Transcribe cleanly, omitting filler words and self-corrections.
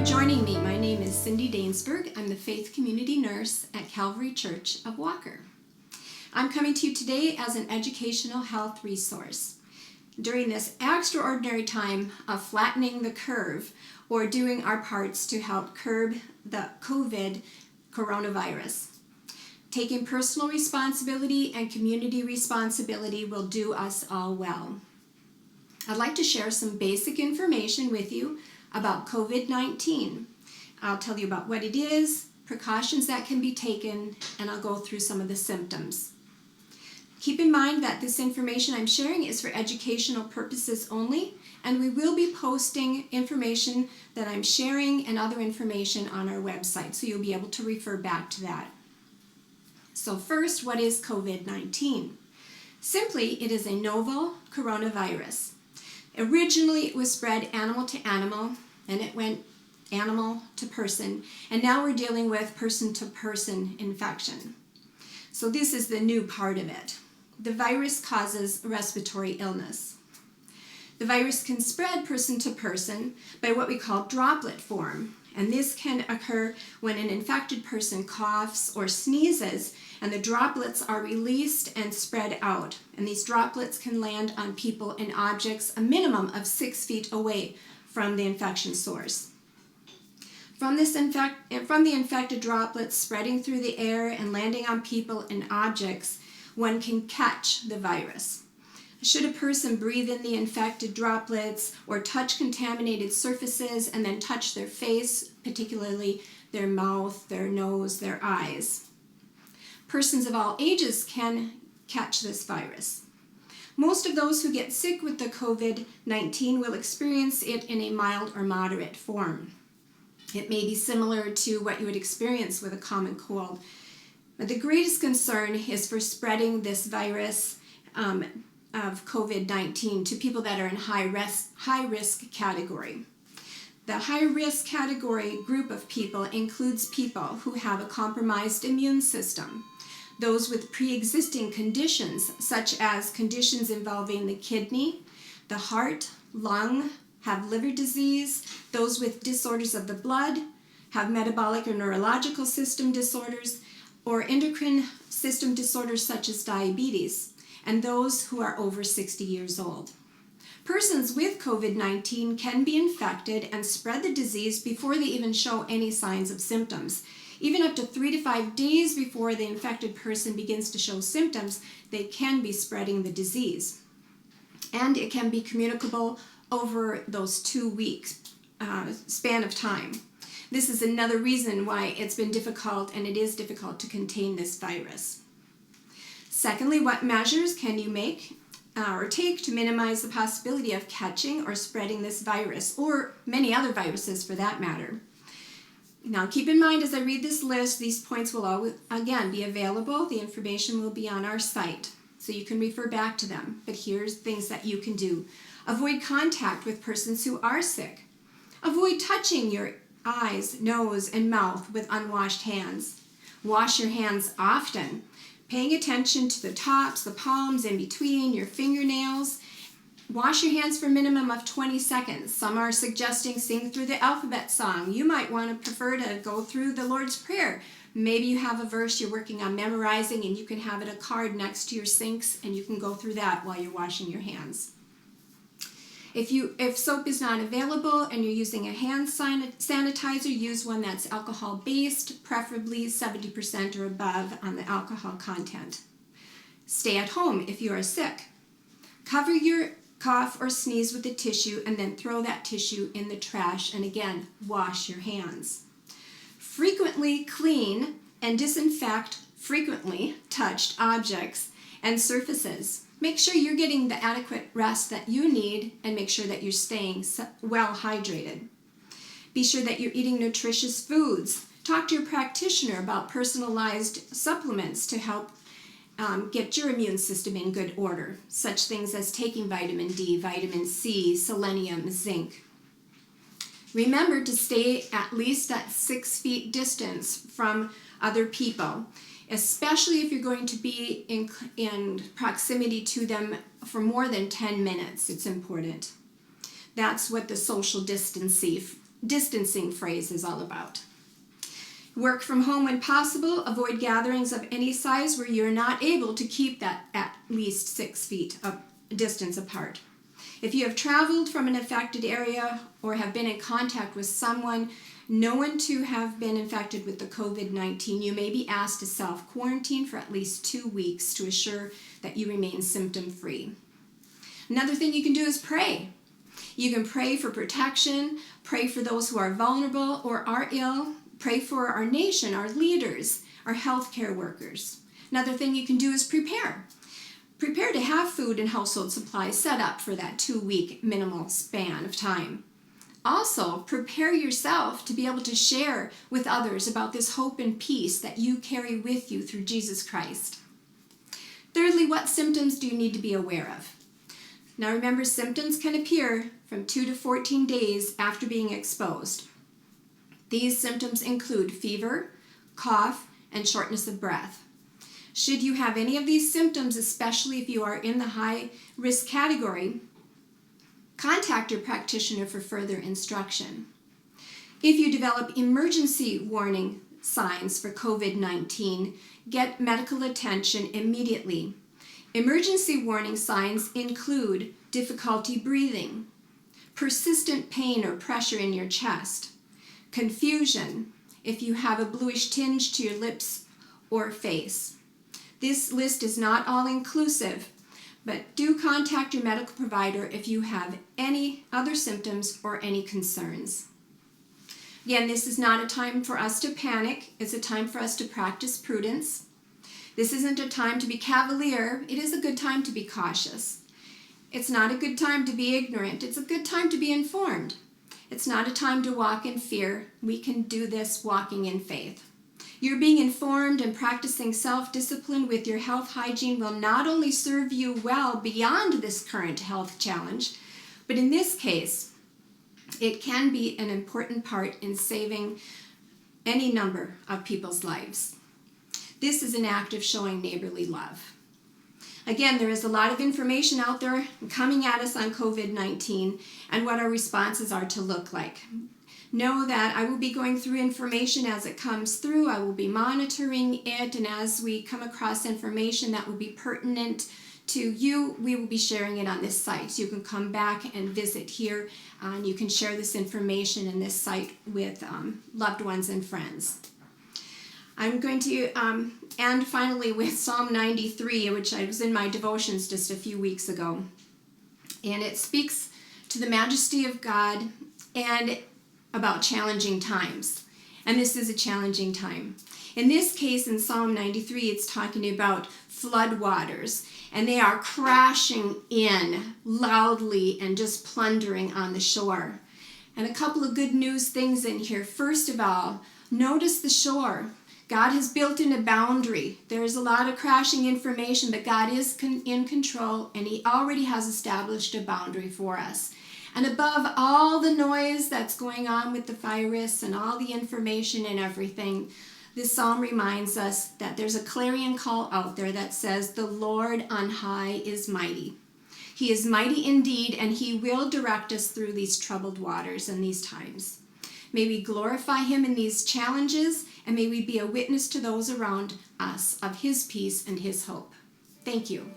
for joining me. My name is Cindy Dainsberg. I'm the Faith Community Nurse at Calvary Church of Walker. I'm coming to you today as an educational health resource. During this extraordinary time of flattening the curve or doing our parts to help curb the COVID coronavirus. Taking personal responsibility and community responsibility will do us all well. I'd like to share some basic information with you about COVID-19. I'll tell you about what it is, precautions that can be taken, and I'll go through some of the symptoms. Keep in mind that this information I'm sharing is for educational purposes only, and we will be posting information that I'm sharing and other information on our website, so you'll be able to refer back to that. So first, what is COVID-19? Simply, it is a novel coronavirus. Originally, it was spread animal to animal, and it went animal to person, and now we're dealing with person-to-person infection. So this is the new part of it. The virus causes respiratory illness. The virus can spread person to person by what we call droplet form, and this can occur when an infected person coughs or sneezes, and the droplets are released and spread out. And these droplets can land on people and objects a minimum of 6 feet away from the infection source. From the infected droplets spreading through the air and landing on people and objects, one can catch the virus. Should a person breathe in the infected droplets or touch contaminated surfaces and then touch their face, particularly their mouth, their nose, their eyes. Persons of all ages can catch this virus. Most of those who get sick with the COVID-19 will experience it in a mild or moderate form. It may be similar to what you would experience with a common cold. But the greatest concern is for spreading this virus of COVID-19 to people that are in high risk category. The high risk category group of people includes people who have a compromised immune system, those with pre-existing conditions such as conditions involving the kidney, the heart, lung, have liver disease, those with disorders of the blood, have metabolic or neurological system disorders, or endocrine system disorders such as diabetes, and those who are over 60 years old. Persons with COVID-19 can be infected and spread the disease before they even show any signs of symptoms. Even up to 3 to 5 days before the infected person begins to show symptoms, they can be spreading the disease. And it can be communicable over those 2 weeks span of time. This is another reason why it's been difficult, and it is difficult, to contain this virus. Secondly, what measures can you make or take to minimize the possibility of catching or spreading this virus, or many other viruses for that matter? Now keep in mind, as I read this list, these points will always, again, be available. The information will be on our site, so you can refer back to them. But here's things that you can do. Avoid contact with persons who are sick. Avoid touching your eyes, nose, and mouth with unwashed hands. Wash your hands often, paying attention to the tops, the palms, in between, your fingernails. Wash your hands for a minimum of 20 seconds. Some are suggesting sing through the alphabet song. You might want to prefer to go through the Lord's Prayer. Maybe you have a verse you're working on memorizing, and you can have it a card next to your sinks, and you can go through that while you're washing your hands. If soap is not available and you're using a hand sanitizer, use one that's alcohol-based, preferably 70% or above on the alcohol content. Stay at home if you are sick. Cover your cough or sneeze with a tissue and then throw that tissue in the trash, and again, wash your hands. Frequently clean and disinfect frequently touched objects and surfaces. Make sure you're getting the adequate rest that you need, and make sure that you're staying well hydrated. Be sure that you're eating nutritious foods. Talk to your practitioner about personalized supplements to help get your immune system in good order, such things as taking vitamin D, vitamin C, selenium, zinc. Remember to stay at least at 6 feet distance from other people, especially if you're going to be in proximity to them for more than 10 minutes. It's important. That's what the social distancing distancing phrase is all about. Work from home when possible. Avoid gatherings of any size where you're not able to keep that at least 6 feet of distance apart. If you have traveled from an affected area or have been in contact with someone known to have been infected with the COVID-19, you may be asked to self-quarantine for at least 2 weeks to assure that you remain symptom-free. Another thing you can do is pray. You can pray for protection, pray for those who are vulnerable or are ill, pray for our nation, our leaders, our healthcare workers. Another thing you can do is prepare. Prepare to have food and household supplies set up for that 2-week minimal span of time. Also, prepare yourself to be able to share with others about this hope and peace that you carry with you through Jesus Christ. Thirdly, what symptoms do you need to be aware of? Now remember, symptoms can appear from 2 to 14 days after being exposed. These symptoms include fever, cough, and shortness of breath. Should you have any of these symptoms, especially if you are in the high-risk category, contact your practitioner for further instruction. If you develop emergency warning signs for COVID-19, get medical attention immediately. Emergency warning signs include difficulty breathing, persistent pain or pressure in your chest, confusion if you have a bluish tinge to your lips or face. This list is not all-inclusive, but do contact your medical provider if you have any other symptoms or any concerns. Again, this is not a time for us to panic. It's a time for us to practice prudence. This isn't a time to be cavalier. It is a good time to be cautious. It's not a good time to be ignorant. It's a good time to be informed. It's not a time to walk in fear. We can do this walking in faith. You're being informed and practicing self-discipline with your health hygiene will not only serve you well beyond this current health challenge, but in this case, it can be an important part in saving any number of people's lives. This is an act of showing neighborly love. Again, there is a lot of information out there coming at us on COVID-19 and what our responses are to look like. Know that I will be going through information as it comes through. I will be monitoring it, and as we come across information that will be pertinent to you, we will be sharing it on this site. So you can come back and visit here, and you can share this information in this site with loved ones and friends. I'm going to end finally with Psalm 93, which I was in my devotions just a few weeks ago. And it speaks to the majesty of God and about challenging times. And this is a challenging time. In this case, in Psalm 93, it's talking about flood waters, and they are crashing in loudly and just plundering on the shore. And a couple of good news things in here. First of all, notice the shore. God has built in a boundary. There's a lot of crashing information, but God is in control, and He already has established a boundary for us. And above all the noise that's going on with the virus and all the information and everything, this psalm reminds us that there's a clarion call out there that says, "The Lord on high is mighty." He is mighty indeed, and He will direct us through these troubled waters and these times. May we glorify Him in these challenges, and may we be a witness to those around us of His peace and His hope. Thank you.